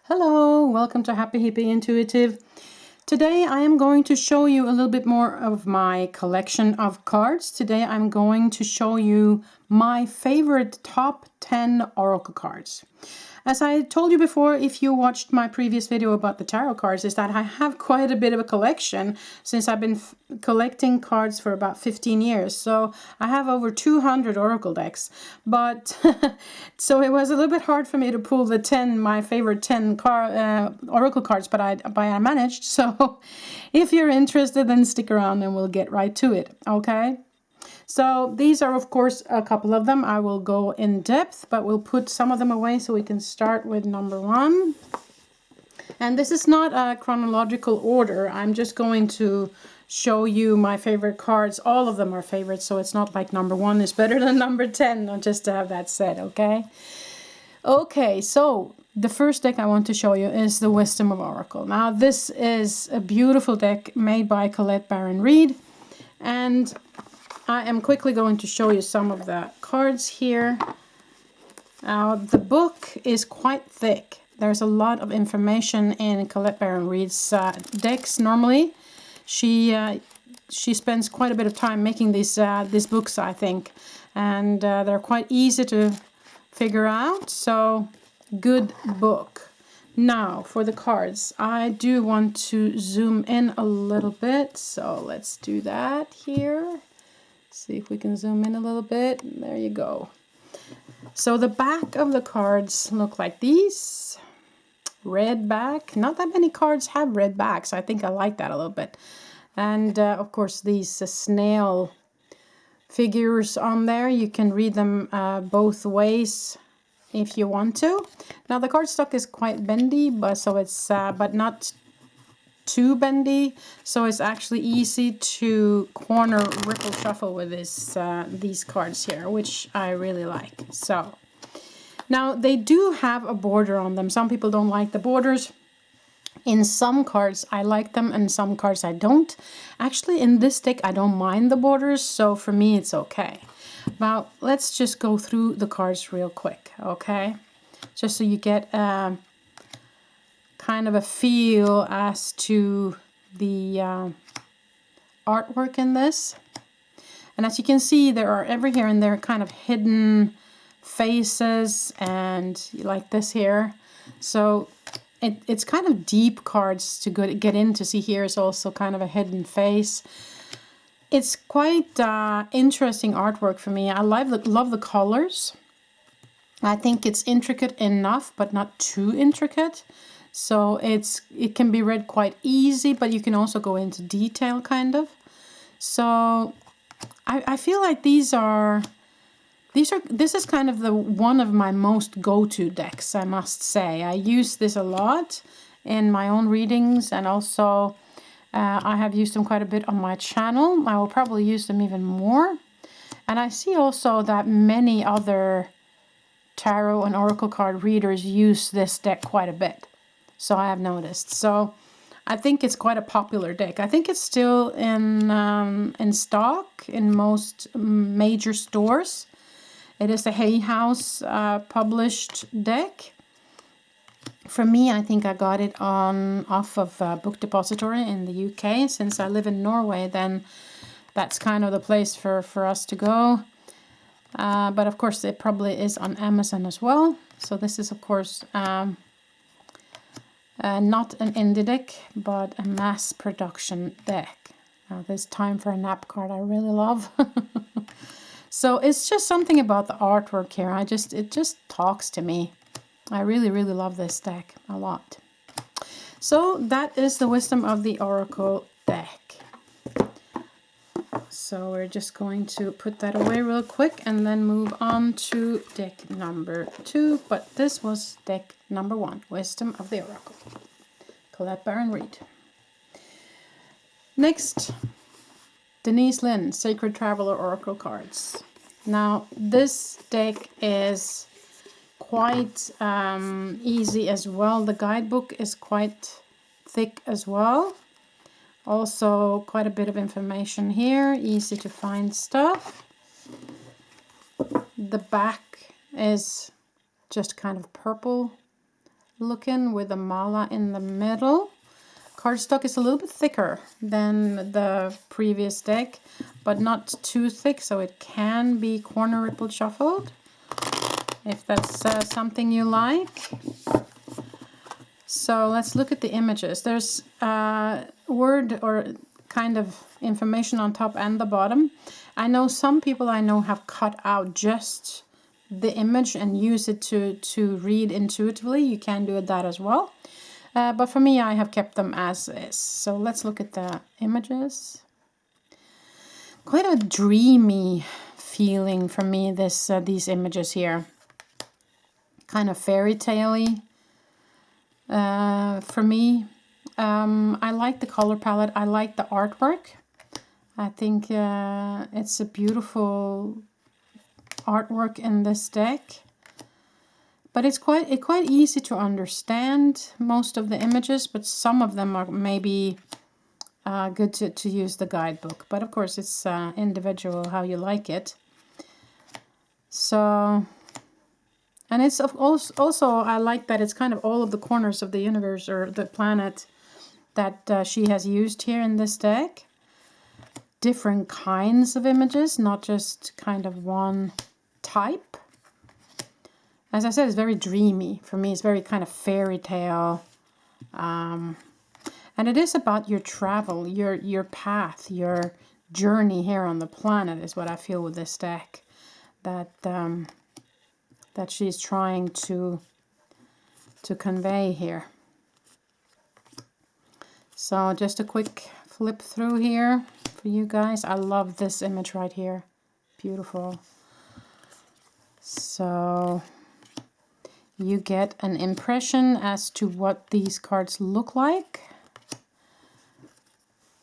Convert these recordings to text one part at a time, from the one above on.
Hello, welcome to Happy Hippie Intuitive. Today I am going to show you a little bit more of my collection of cards. Today I'm going to show you my favorite top 10 oracle cards. As I told you before, if you watched my previous video about the tarot cards, is that I have quite a bit of a collection since I've been collecting cards for about 15 years. So I have over 200 oracle decks, but so it was a little bit hard for me to pull my favorite 10 oracle cards, but I managed. So if you're interested, then stick around and we'll get right to it. Okay. So these are, of course, a couple of them. I will go in depth, but we'll put some of them away so we can start with number one. And this is not a chronological order. I'm just going to show you my favorite cards. All of them are favorites, so it's not like number one is better than number 10, just to have that said, okay? Okay, so the first deck I want to show you is the Wisdom of Oracle. Now, this is a beautiful deck made by Colette Baron Reid, and I am quickly going to show you some of the cards here. The book is quite thick. There's a lot of information in Colette Baron Reid's decks. Normally, she spends quite a bit of time making these books, I think, and they're quite easy to figure out. So, good book. Now, for the cards, I do want to zoom in a little bit. So let's do that here. See if we can zoom in a little bit. There you go. So the back of the cards look like these. Red back. Not that many cards have red backs. I think I like that a little bit. And of course these snail figures on there. You can read them both ways if you want to. Now the cardstock is quite bendy, but not too bendy, so it's actually easy to corner ripple shuffle with these cards here, which I really like. So now they do have a border on them. Some people don't like the borders. In some cards I like them, and some cards I don't. Actually, in this deck I don't mind the borders, so for me it's okay. Now let's just go through the cards real quick, okay? Just so you get kind of a feel as to the artwork in this. And as you can see, there are every here and there kind of hidden faces, and like this here. So it's kind of deep cards to get in. To see here is also kind of a hidden face. It's quite interesting artwork for me. I love the colors. I think it's intricate enough, but not too intricate. So it can be read quite easy, but you can also go into detail kind of. So I feel like this is kind of one of my most go-to decks, I must say. I use this a lot in my own readings, and also I have used them quite a bit on my channel. I will probably use them even more. And I see also that many other tarot and oracle card readers use this deck quite a bit. So I have noticed. So I think it's quite a popular deck. I think it's still in stock in most major stores. It is a Hay House published deck. For me, I think I got it off of Book Depository in the UK. Since I live in Norway, then that's kind of the place for us to go. But of course, it probably is on Amazon as well. So this is, of course, not an indie deck, but a mass production deck. Now, this Time for a Nap card I really love. So it's just something about the artwork here. It just talks to me. I really, really love this deck a lot. So that is the Wisdom of the Oracle deck. So we're just going to put that away real quick and then move on to deck number 2. But this was deck number 1, Wisdom of the Oracle. Colette Baron Reid. Next, Denise Linn, Sacred Traveler Oracle Cards. Now, this deck is quite easy as well. The guidebook is quite thick as well. Also, quite a bit of information here, easy to find stuff. The back is just kind of purple looking with the mala in the middle. Cardstock is a little bit thicker than the previous deck, but not too thick, so it can be corner ripple shuffled if that's something you like. So let's look at the images. There's word or kind of information on top and the bottom. I know some people have cut out just the image and use it to read intuitively. You can do that as well. But for me, I have kept them as is. So let's look at the images. Quite a dreamy feeling for me, these images here. Kind of fairy tale-y for me. I like the color palette. I like the artwork. I think it's a beautiful artwork in this deck. But it's quite easy to understand most of the images, but some of them are maybe good to use the guidebook. But of course, it's individual how you like it. So, and it's also I like that it's kind of all of the corners of the universe or the planet that she has used here in this deck. Different kinds of images, not just kind of one type. As I said, it's very dreamy. For me, it's very kind of fairy tale. And it is about your travel, your path, your journey here on the planet is what I feel with this deck. That she's trying to convey here. So just a quick flip through here for you guys. I love this image right here. Beautiful. So you get an impression as to what these cards look like.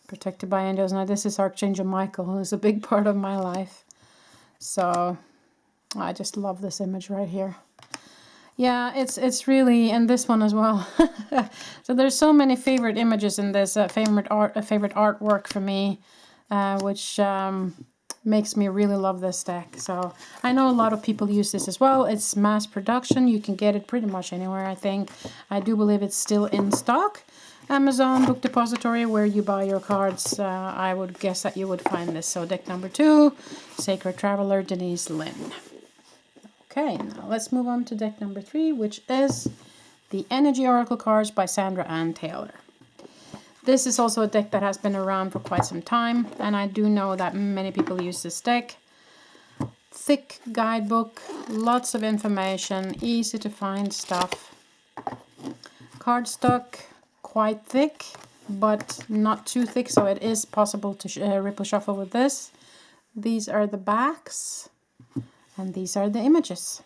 Protected by angels. Now this is Archangel Michael, who is a big part of my life. So I just love this image right here. Yeah, it's really, and this one as well. So there's so many favorite images in this, favorite artwork for me, which makes me really love this deck. So I know a lot of people use this as well. It's mass production. You can get it pretty much anywhere, I think. I do believe it's still in stock. Amazon Book Depository, where you buy your cards. I would guess that you would find this. So deck number 2, Sacred Traveler, Denise Linn. Okay, now let's move on to deck number 3, which is the Energy Oracle Cards by Sandra Ann Taylor. This is also a deck that has been around for quite some time, and I do know that many people use this deck. Thick guidebook, lots of information, easy to find stuff. Cardstock, quite thick, but not too thick, so it is possible to ripple shuffle with this. These are the backs. And these are the images.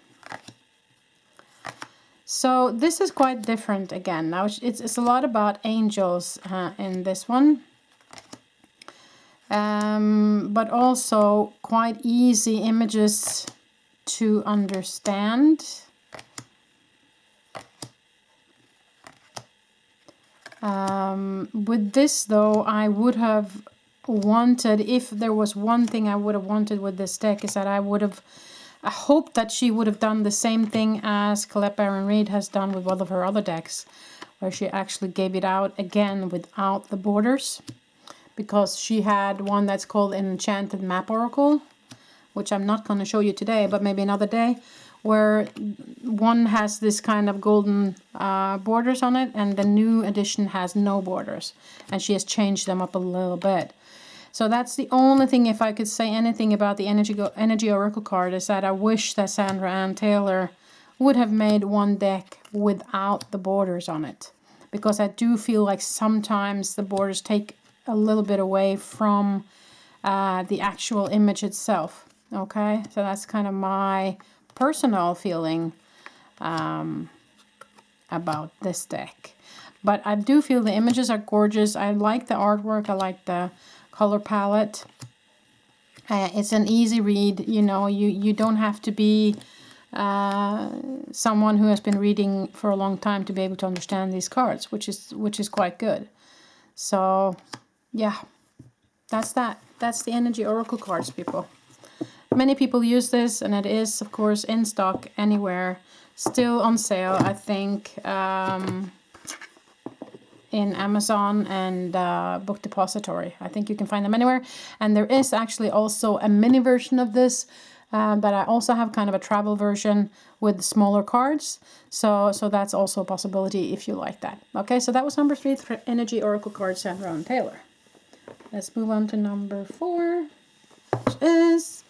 So this is quite different again. Now it's a lot about angels in this one. But also quite easy images to understand. With this though, I would have wanted, if there was one thing I would have wanted with this deck, is that I hope that she would have done the same thing as Colette Baron Reid has done with one of her other decks, where she actually gave it out again without the borders, because she had one that's called Enchanted Map Oracle, which I'm not going to show you today, but maybe another day, where one has this kind of golden borders on it, and the new edition has no borders, and she has changed them up a little bit. So that's the only thing, if I could say anything about the Energy Oracle card, is that I wish that Sandra Ann Taylor would have made one deck without the borders on it. Because I do feel like sometimes the borders take a little bit away from the actual image itself. Okay, so that's kind of my personal feeling about this deck. But I do feel the images are gorgeous. I like the artwork. I like the color palette. It's an easy read. You know, you don't have to be someone who has been reading for a long time to be able to understand these cards, which is quite good. So yeah, that's that. That's the Energy Oracle cards, people. Many people use this, and it is, of course, in stock anywhere. Still on sale, I think, in Amazon and Book Depository. I think you can find them anywhere. And there is actually also a mini version of this, but I also have kind of a travel version with smaller cards. So that's also a possibility if you like that. Okay, so that was number 3, Energy Oracle Card, Sandra and Taylor. Let's move on to number 4, which is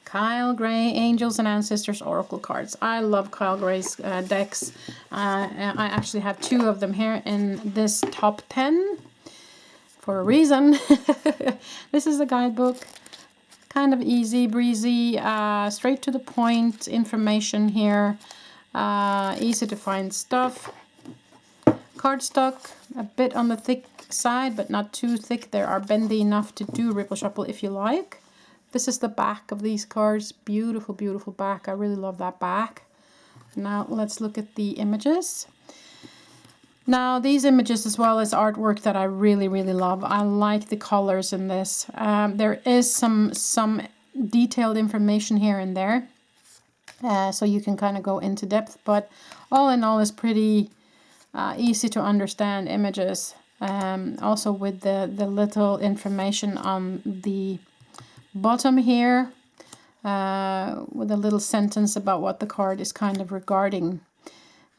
Kyle Gray, Angels and Ancestors Oracle Cards. I love Kyle Gray's decks. I actually have 2 of them here in this top 10 for a reason. This is a guidebook. Kind of easy, breezy, straight to the point information here. Easy to find stuff. Cardstock, a bit on the thick side, but not too thick. They are bendy enough to do ripple shuffle if you like. This is the back of these cards. Beautiful, beautiful back. I really love that back. Now let's look at the images. Now these images as well as artwork that I really, really love. I like the colors in this. There is some detailed information here and there. So you can kind of go into depth. But all in all, it's pretty easy to understand images. Also with the little information on the bottom here, with a little sentence about what the card is kind of regarding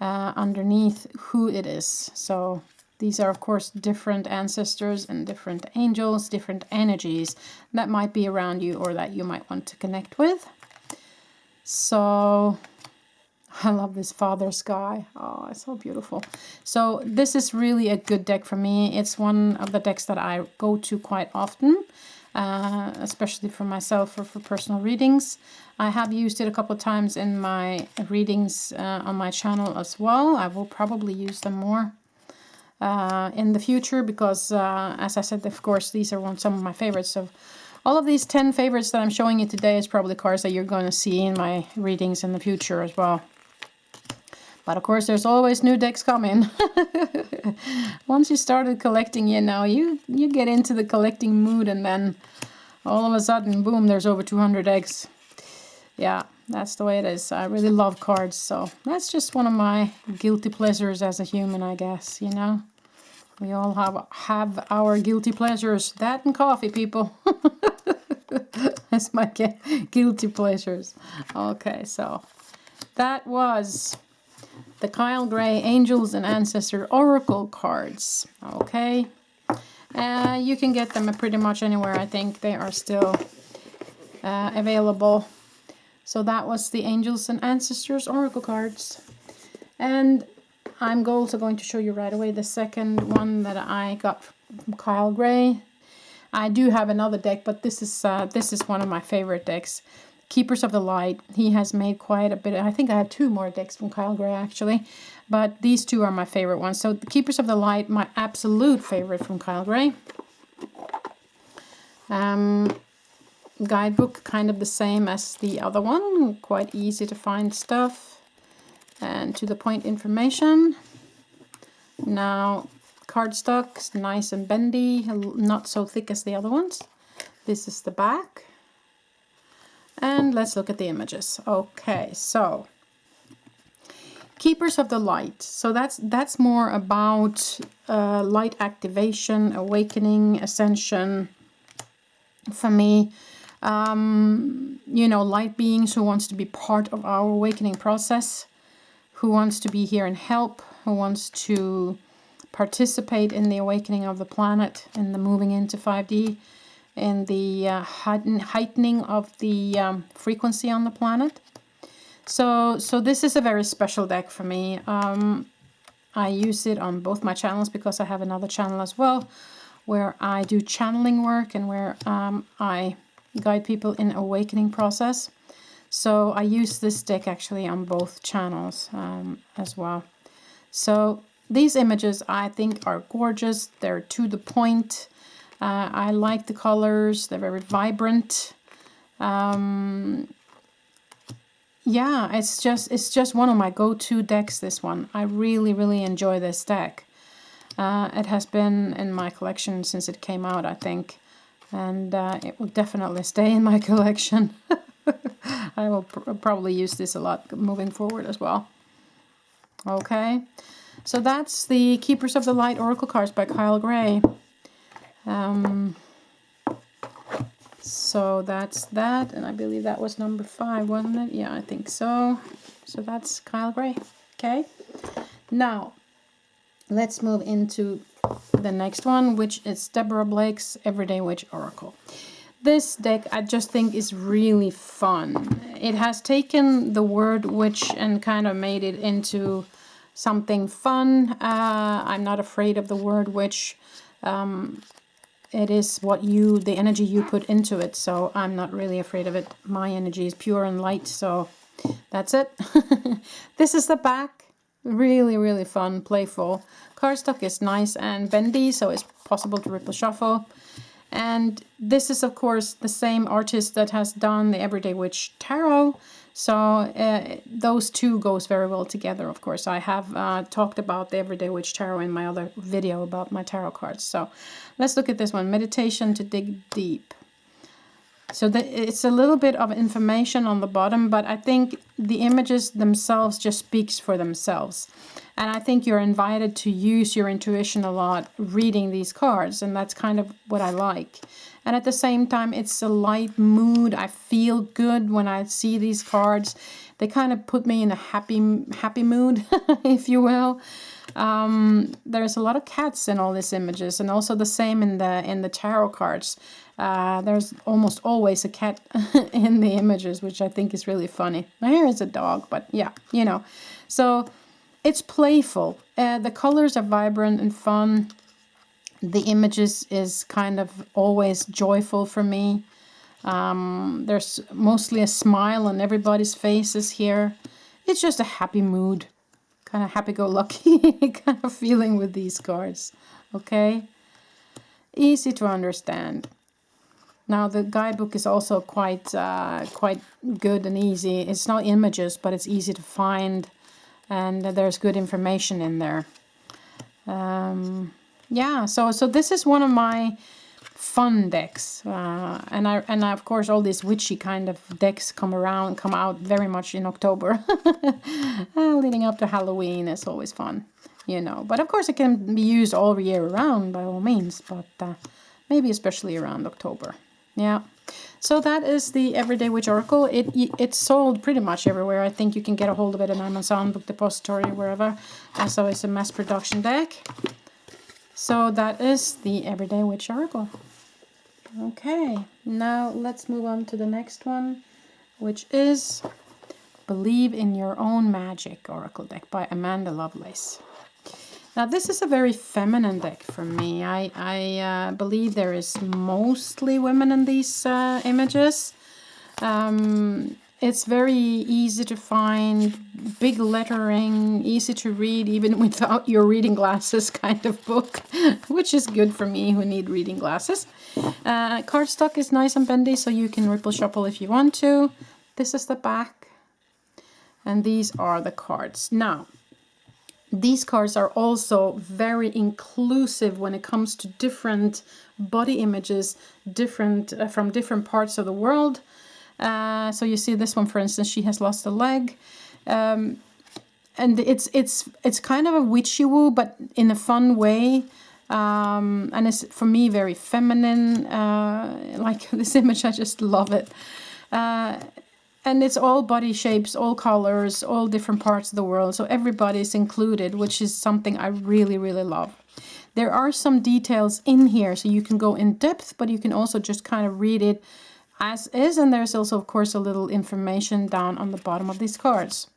underneath who it is. So these are of course different ancestors and different angels, different energies that might be around you or that you might want to connect with. So I love this Father Sky. Oh, it's so beautiful. So this is really a good deck for me. It's one of the decks that I go to quite often. Especially for myself or for personal readings. I have used it a couple of times in my readings on my channel as well. I will probably use them more in the future because, as I said, of course, these are some of my favorites. So all of these 10 favorites that I'm showing you today is probably cards that you're going to see in my readings in the future as well. But of course, there's always new decks coming. Once you started collecting, you know, you get into the collecting mood, and then all of a sudden, boom, there's over 200 decks. Yeah, that's the way it is. I really love cards, so that's just one of my guilty pleasures as a human, I guess, you know. We all have our guilty pleasures. That and coffee, people. That's my guilty pleasures. Okay, so that was the Kyle Gray Angels and Ancestor Oracle cards. Okay. You can get them pretty much anywhere. I think they are still available. So that was the Angels and Ancestors Oracle cards. And I'm also going to show you right away the second one that I got from Kyle Gray. I do have another deck, but this is one of my favorite decks. Keepers of the Light. He has made quite a bit. I think I have 2 more decks from Kyle Gray actually, but these 2 are my favorite ones. So the Keepers of the Light, my absolute favorite from Kyle Gray. Guidebook, kind of the same as the other one. Quite easy to find stuff and to the point information. Now cardstock, nice and bendy, not so thick as the other ones. This is the back. And let's look at the images. Okay, so Keepers of the Light. So that's more about light activation, awakening, ascension. For me, you know, light beings who wants to be part of our awakening process, who wants to be here and help, who wants to participate in the awakening of the planet and the moving into 5D. And the heightening of the frequency on the planet. So this is a very special deck for me. I use it on both my channels because I have another channel as well where I do channeling work and where I guide people in awakening process. So I use this deck actually on both channels as well. So these images I think are gorgeous. They're to the point. I like the colors. They're very vibrant. Yeah, it's just one of my go-to decks, this one. I really, really enjoy this deck. It has been in my collection since it came out, I think. And it will definitely stay in my collection. I will probably use this a lot moving forward as well. Okay, so that's the Keepers of the Light Oracle Cards by Kyle Gray. So that's that, and I believe that was number 5, wasn't it? Yeah, I think so. So that's Kyle Gray. Okay, now let's move into the next one, which is Deborah Blake's Everyday Witch Oracle. This deck I just think is really fun. It has taken the word witch and kind of made it into something fun. I'm not afraid of the word witch. It is the energy you put into it, so I'm not really afraid of it. My energy is pure and light, so that's it. This is the back. Really, really fun, playful. Cardstock is nice and bendy, so it's possible to ripple shuffle. And this is, of course, the same artist that has done the Everyday Witch Tarot. So those two goes very well together, of course. I have talked about the Everyday Witch Tarot in my other video about my tarot cards. So let's look at this one, Meditation to Dig Deep. So it's a little bit of information on the bottom, but I think the images themselves just speaks for themselves. And I think you're invited to use your intuition a lot reading these cards, and that's kind of what I like. And at the same time, it's a light mood. I feel good when I see these cards. They kind of put me in a happy mood, if you will. There's a lot of cats in all these images, and also the same in the tarot cards. There's almost always a cat in the images, which I think is really funny. Here is a dog, but yeah, you know. So it's playful. The colors are vibrant and fun. The images is kind of always joyful for me. There's mostly a smile on everybody's faces here. It's just a happy mood. Kind of happy-go-lucky kind of feeling with these cards. Okay? Easy to understand. Now the guidebook is also quite good and easy. It's not images, but it's easy to find, and there's good information in there. Yeah, so this is one of my fun decks, and I of course all these witchy kind of decks come out very much in October. Leading up to Halloween is always fun, you know. But of course it can be used all year round by all means, but maybe especially around October. Yeah, so that is the Everyday Witch Oracle. It's sold pretty much everywhere. I think you can get a hold of it on Amazon, Book Depository, wherever. So it's a mass production deck. So that is the Everyday Witch Oracle. Okay, now let's move on to the next one, which is Believe in Your Own Magic Oracle deck by Amanda Lovelace. Now this is a very feminine deck for me. I believe there is mostly women in these images. It's very easy to find, big lettering, easy to read even without your reading glasses kind of book, which is good for me who need reading glasses. Cardstock is nice and bendy, so you can ripple shuffle if you want to. This is the back, and these are the cards. Now, these cards are also very inclusive when it comes to different body images, from different parts of the world. So you see this one, for instance, she has lost a leg, and it's kind of a witchy woo, but in a fun way, and it's for me very feminine. Like this image, I just love it. And it's all body shapes, all colors, all different parts of the world. So everybody's included, which is something I really, really love. There are some details in here, so you can go in depth, but you can also just kind of read it as is. And there's also, of course, a little information down on the bottom of these cards.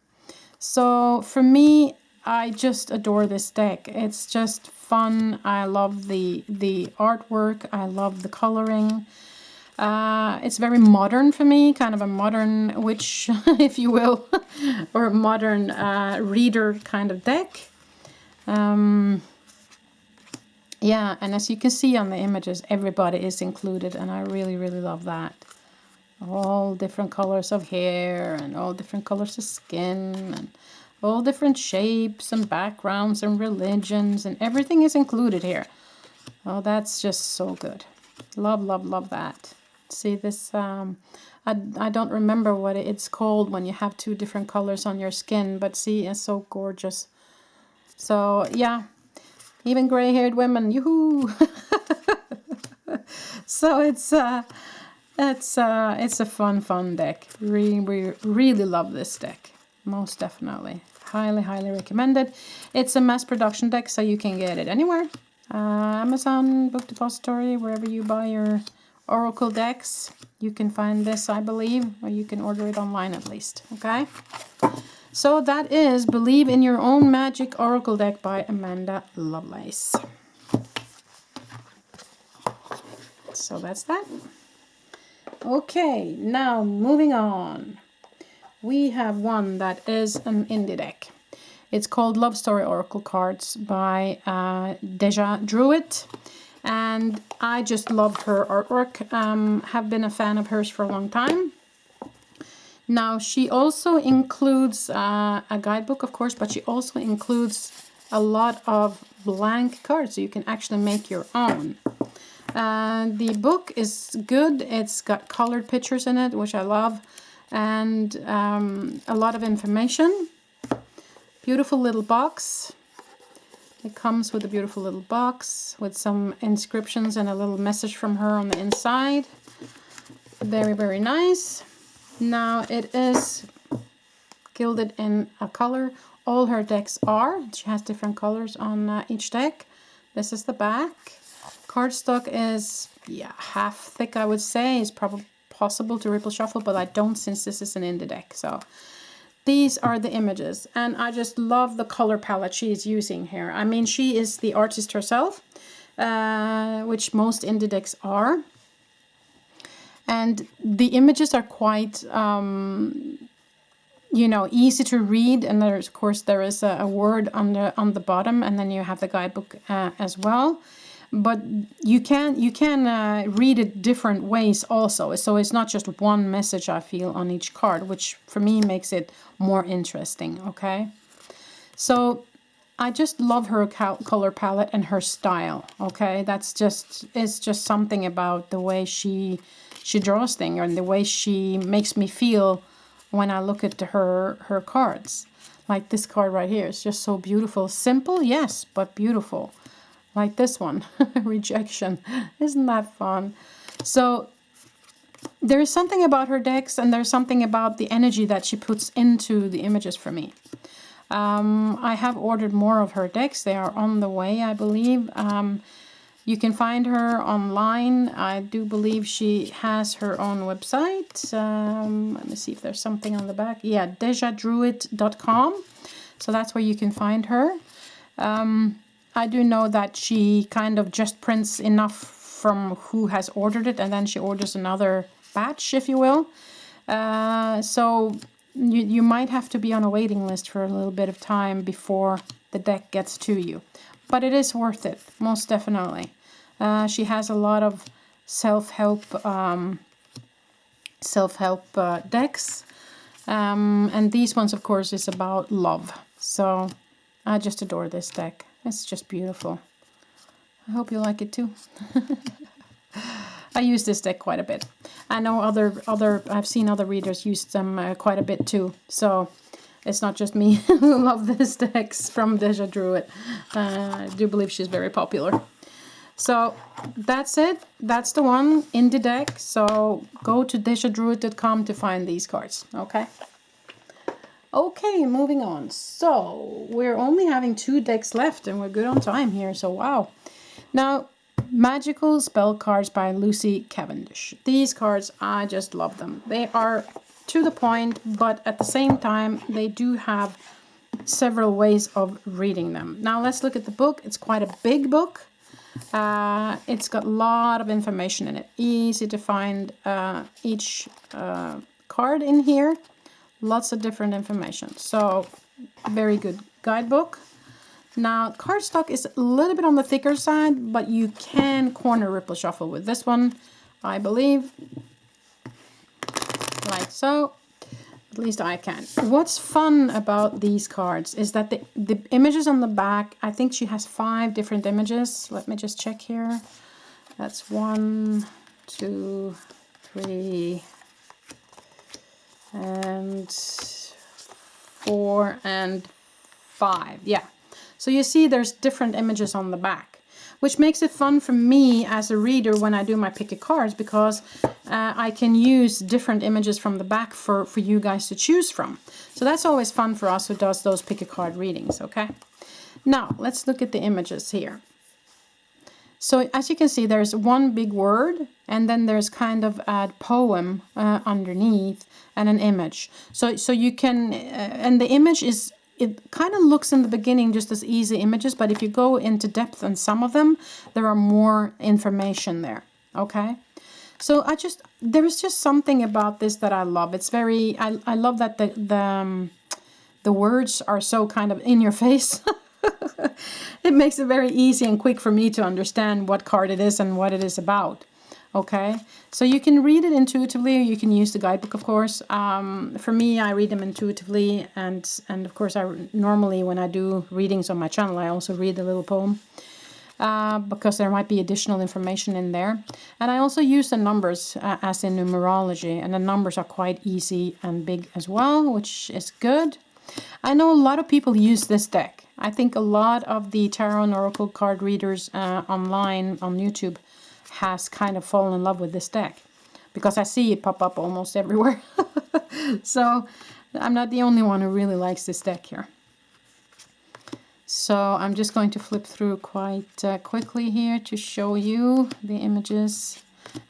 So for me, I just adore this deck. It's just fun. I love the artwork. I love the coloring. It's very modern for me, kind of a modern witch, if you will, or a modern reader kind of deck. Yeah, and as you can see on the images, everybody is included, and I really, really love that. All different colors of hair, and all different colors of skin, and all different shapes and backgrounds and religions, and everything is included here. Oh, that's just so good. Love, love, love that. See this, I don't remember what it's called when you have two different colors on your skin, but see, it's so gorgeous. So yeah, even gray-haired women, yoo-hoo! So it's a fun deck. Really love this deck. Most definitely. Highly recommended. It's a mass production deck, so you can get it anywhere. Amazon, Book Depository, wherever you buy your Oracle decks. You can find this, I believe, or you can order it online at least. Okay? So that is Believe in Your Own Magic Oracle Deck by Amanda Lovelace. So that's that. Okay, now moving on. We have one that is an indie deck. It's called Love Story Oracle Cards by Deja Druid. And I just loved her artwork. Have been a fan of hers for a long time. Now, she also includes a guidebook, of course, but she also includes a lot of blank cards, so you can actually make your own. The book is good. It's got colored pictures in it, which I love, and a lot of information. Beautiful little box. It comes with a beautiful little box with some inscriptions and a little message from her on the inside. Very nice. Now it is gilded in a color. All her decks are. She has different colors on each deck. This is the back. Cardstock is, yeah, half thick, I would say. It's probably possible to ripple shuffle, but I don't, since this is an indie deck. So these are the images, and I just love the color palette she is using here. I mean, she is the artist herself, which most indie decks are. And the images are quite, you know, easy to read. And there's, of course, there is a word on the bottom, and then you have the guidebook as well. But you can read it different ways also. So it's not just one message, I feel, on each card, which for me makes it more interesting, okay? So I just love her color palette and her style, okay? It's just something about the way she draws things, and the way she makes me feel when I look at her cards. Like this card right here, it's just so beautiful. Simple, yes, but beautiful. Like this one, Rejection. Isn't that fun? So there's something about her decks, and there's something about the energy that she puts into the images for me. I have ordered more of her decks. They are on the way, I believe. You can find her online. I do believe she has her own website. Let me see if there's something on the back. Yeah, dejadruid.com. So that's where you can find her. I do know that she kind of just prints enough from who has ordered it, and then she orders another batch, if you will. So you might have to be on a waiting list for a little bit of time before the deck gets to you. But it is worth it, most definitely. She has a lot of self-help decks. And these ones, of course, is about love. So I just adore this deck. It's just beautiful. I hope you like it too. I use this deck quite a bit. I know I've seen other readers use them quite a bit too. So it's not just me who love this deck from Deja Druid. I do believe she's very popular. So that's it. That's the one, indie deck. So go to dejadruid.com to find these cards. Okay. Okay, moving on. So we're only having 2 decks left, and we're good on time here. So wow. Now, Magickal Spellcards by Lucy Cavendish. These cards, I just love them. They are to the point, but at the same time, they do have several ways of reading them. Now let's look at the book. It's quite a big book. It's got a lot of information in it. Easy to find each card in here. Lots of different information. So very good guidebook. Now cardstock is a little bit on the thicker side, but you can corner ripple shuffle with this one, I believe. Like so. At least I can. What's fun about these cards is that the images on the back, I think she has 5 different images. Let me just check here. That's 1, 2, 3 and 4 and 5. Yeah. So you see there's different images on the back, which makes it fun for me as a reader when I do my pick a cards, because I can use different images from the back for you guys to choose from. So that's always fun for us who does those pick a card readings, okay? Now, let's look at the images here. So as you can see, there's one big word, and then there's kind of a poem underneath and an image. So you can, and the image is, it kind of looks in the beginning just as easy images, but if you go into depth on some of them, there are more information there, okay? So there is just something about this that I love. It's very, I love that the words are so kind of in your face. It makes it very easy and quick for me to understand what card it is and what it is about. Okay, so you can read it intuitively, or you can use the guidebook, of course. For me, I read them intuitively, and of course, normally when I do readings on my channel, I also read the little poem, because there might be additional information in there. And I also use the numbers as in numerology, and the numbers are quite easy and big as well, which is good. I know a lot of people use this deck. I think a lot of the tarot and oracle card readers online on YouTube has kind of fallen in love with this deck, because I see it pop up almost everywhere. So I'm not the only one who really likes this deck here. So I'm just going to flip through quite quickly here to show you the images.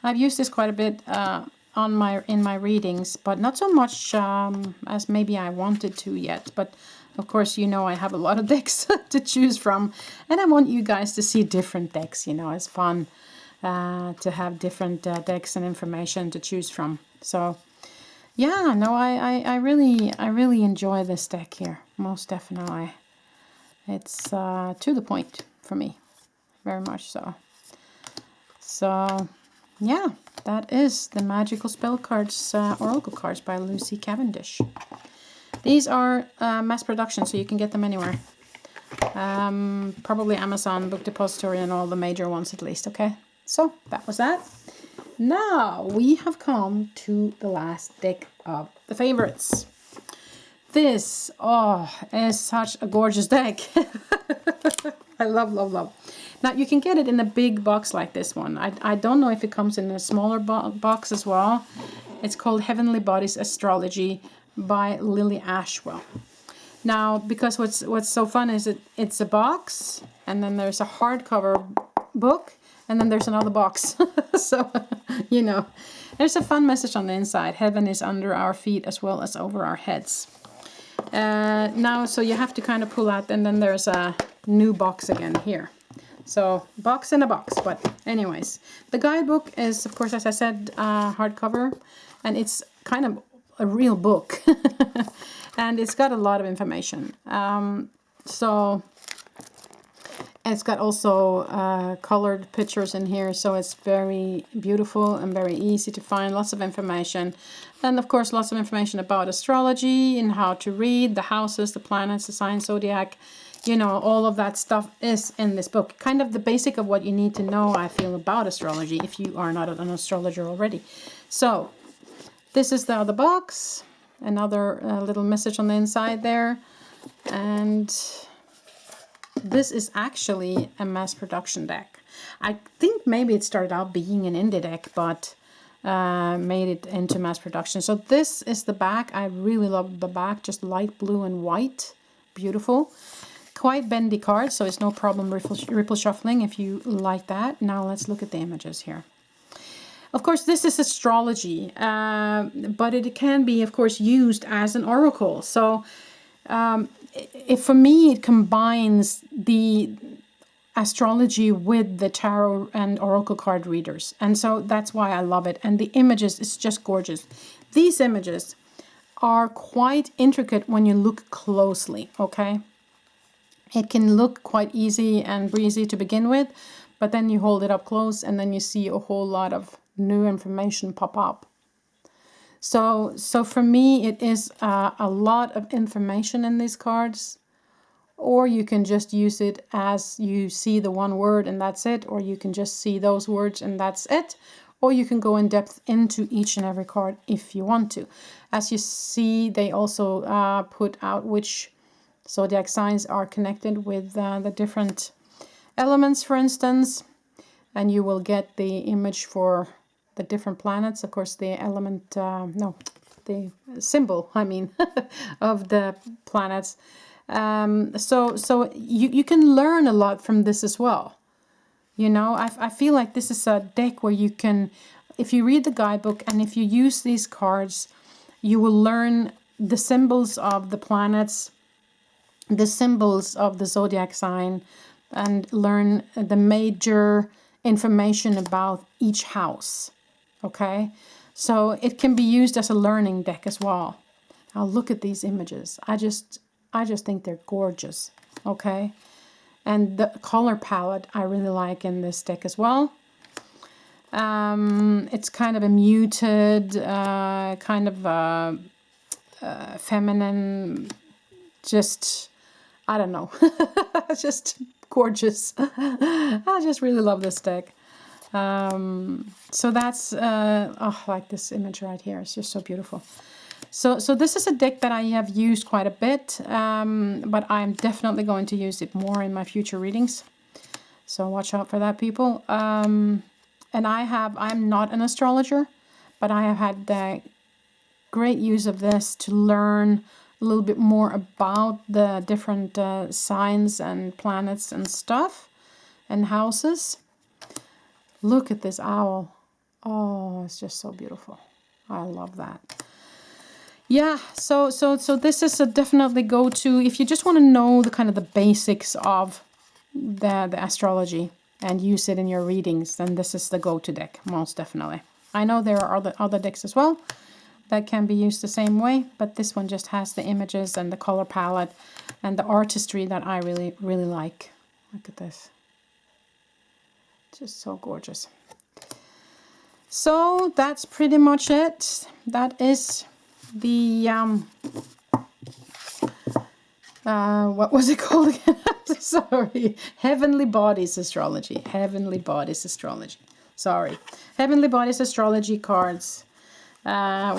I've used this quite a bit in my readings, but not so much as maybe I wanted to yet. But of course, you know, I have a lot of decks to choose from, and I want you guys to see different decks. You know, it's fun to have different decks and information to choose from. So yeah, no, I really enjoy this deck here, most definitely. It's to the point for me, very much so. So yeah, that is the Magickal Spellcards Oracle Cards by Lucy Cavendish. These are mass production, so you can get them anywhere. Probably Amazon, Book Depository, and all the major ones at least, okay? So that was that. Now we have come to the last deck of the favorites. This, is such a gorgeous deck. I love, love, love. Now you can get it in a big box like this one. I don't know if it comes in a smaller box as well. It's called Heavenly Bodies Astrology by Lily Ashwell. Now, because what's so fun is it's a box, and then there's a hardcover book, and then there's another box. So, you know, there's a fun message on the inside. Heaven is under our feet as well as over our heads. Now, so you have to kind of pull out, and then there's a new box again here. So, box in a box. But anyways, the guidebook is, of course, as I said, hardcover, and it's kind of a real book. And it's got a lot of information. So it's got also colored pictures in here, so it's very beautiful and very easy to find. Lots of information, and of course lots of information about astrology and how to read the houses, the planets, the signs, zodiac. You know, all of that stuff is in this book. Kind of the basic of what you need to know, I feel, about astrology if you are not an astrologer already. So this is the other box. Another little message on the inside there. And this is actually a mass production deck. I think maybe it started out being an indie deck, but made it into mass production. So this is the back. I really love the back, just light blue and white. Beautiful. Quite bendy card, so it's no problem ripple shuffling if you like that. Now let's look at the images here. Of course, this is astrology, but it can be, of course, used as an oracle. So for me, it combines the astrology with the tarot and oracle card readers. And so that's why I love it. And the images is just gorgeous. These images are quite intricate when you look closely, okay? It can look quite easy and breezy to begin with, but then you hold it up close and then you see a whole lot of new information pop up. So for me, it is a lot of information in these cards, or you can just use it as you see the one word and that's it, or you can just see those words and that's it, or you can go in depth into each and every card if you want to. As you see, they also put out which zodiac signs are connected with the different elements, for instance, and you will get the image for the different planets. Of course, the element, the symbol, I mean, of the planets. So you can learn a lot from this as well. You know, I feel like this is a deck where you can, if you read the guidebook and if you use these cards, you will learn the symbols of the planets, the symbols of the zodiac sign, and learn the major information about each house. Okay, so it can be used as a learning deck as well. Now look at these images. I just think they're gorgeous. Okay, and the color palette I really like in this deck as well. It's kind of a muted, kind of feminine, just, I don't know, just gorgeous. I just really love this deck. So that's, oh, I like this image right here. It's just so beautiful. So this is a deck that I have used quite a bit, but I'm definitely going to use it more in my future readings. So watch out for that, people. And I'm not an astrologer, but I have had the great use of this to learn a little bit more about the different signs and planets and stuff and houses. Look at this owl. Oh, it's just so beautiful. I love that. Yeah, so this is a definitely go-to if you just want to know the kind of the basics of the astrology and use it in your readings. Then this is the go-to deck, most definitely. I know there are other decks as well that can be used the same way, but this one just has the images and the color palette and the artistry that I really, really like. Look at this. Just so gorgeous. So that's pretty much it. That is the what was it called again? Sorry. Heavenly Bodies Astrology. Heavenly Bodies Astrology. Sorry. Heavenly Bodies Astrology cards,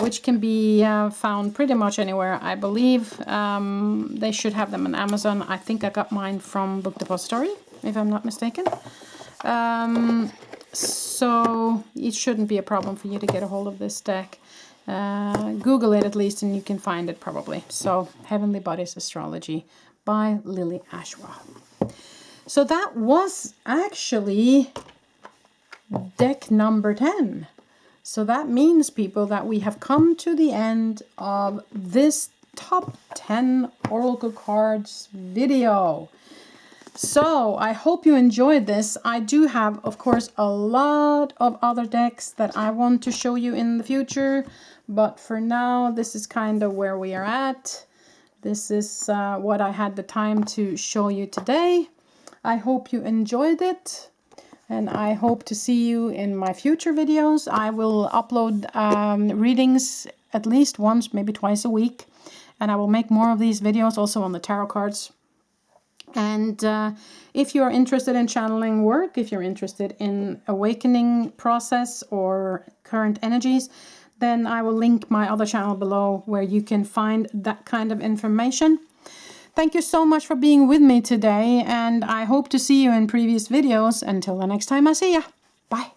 which can be found pretty much anywhere, I believe. They should have them on Amazon. I think I got mine from Book Depository, if I'm not mistaken. So it shouldn't be a problem for you to get a hold of this deck. Google it at least and you can find it probably. So Heavenly Bodies Astrology by Lily Ashwell. So that was actually deck number 10. So that means, people, that we have come to the end of this top 10 Oracle cards video. So I hope you enjoyed this. I do have, of course, a lot of other decks that I want to show you in the future. But for now, this is kind of where we are at. This is what I had the time to show you today. I hope you enjoyed it. And I hope to see you in my future videos. I will upload readings at least once, maybe twice a week. And I will make more of these videos also on the tarot cards. And if you're interested in channeling work, if you're interested in awakening process or current energies, then I will link my other channel below where you can find that kind of information. Thank you so much for being with me today, and I hope to see you in previous videos. Until the next time I see ya. Bye.